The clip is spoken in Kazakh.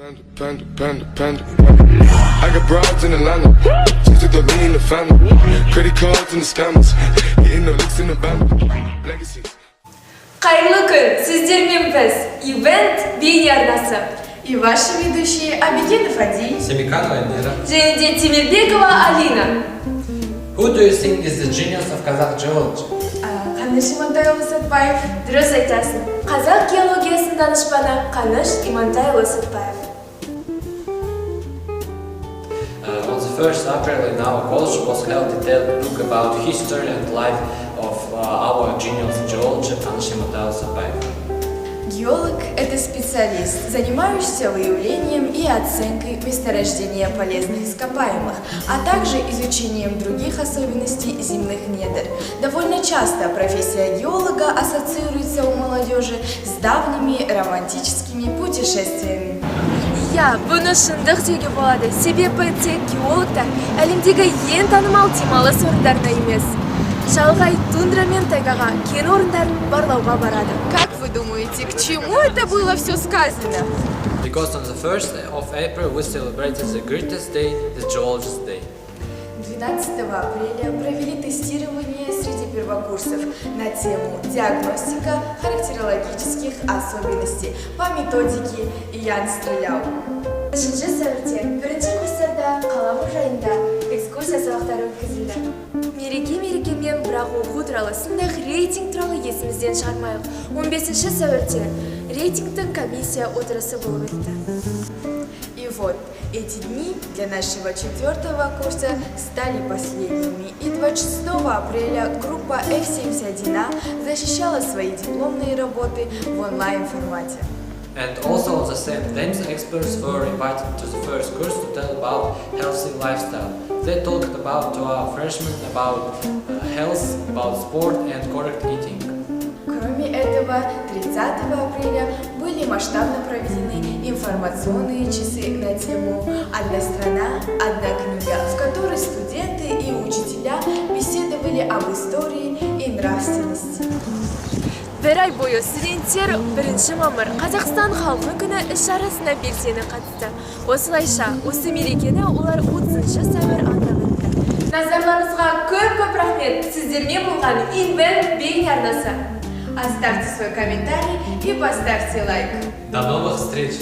I got broads in Atlanta, just to throw me in the family. Credit cards and the scammers, hitting the licks in the band. Legacies. Қайырлы күн, сіздермен біз Ивент бейне арнасы. И ваши ведущие Абигенов Ади, Семиканова Эльмира. Және де Темирбекова Алина. Who do you think is the genius of Kazakh geology? Қаныш Имантайұлы Сәтбаев. Дұрыс айтасың. Қазақ геологиясының данышпаны Қаныш Имантайұлы Сәтбаев. On the 1st April in our college was held a detailed book about history and life of our genius geologist Kanish Imantayұлы Сәтбаев. Геолог – это специалист, занимающийся выявлением и оценкой месторождения полезных ископаемых, а также изучением других особенностей земных недр. Довольно часто профессия геолога ассоциируется у молодежи с давними романтическими путешествиями. Я, бұны шындық деуге болады, себебі тек геологтар әлемдегі ең танымал демалыс орындарына емес, шалғай тундра мен тайгаға кен орындарын барлауға барады. Как вы думаете, к чему это было все сказано? Because on the 1st of April we celebrated the greatest day, the Geologist Day. 12 апреля провели тестирование среди первокурсов на тему диагностика характерологических особенностей по методике Ян Стреляу. 3 сәуірде бірінші курстарда қала мұражайында экскурсия сабақтары өткізілді. Мереке-мерекемен бірақ оқу туралы, сондай-ақ рейтинг туралы есімізден шығармайық. 15 сәуірде рейтингтің комиссия отырысы болып өтті. И вот, эти дни для нашего 4-го курса стали последними. И 26 апреля группа F71 защищала свои дипломные работы в онлайн-формате. And also on the same day, experts were invited to the first course to tell about healthy lifestyle. They talked about to our freshmen about health, about sport and correct eating. Кроме этого, 30 апреля были масштабно проведены информационные часы на тему «Одна страна, одна книга», в которой студенты и учителя беседовали об истории и нравственности. Бір ай бойы студенттер 1 мамыр Қазақстан халқы күні іс-шарасына белсене қатысты. Осылайша, осы мерекені олар 30 сәуір атап өтті. Назарларыңызға көп рахмет. Сіздермен болған Ивент бейне арнасы. Оставьте свой комментарий и поставьте лайк. До новых встреч!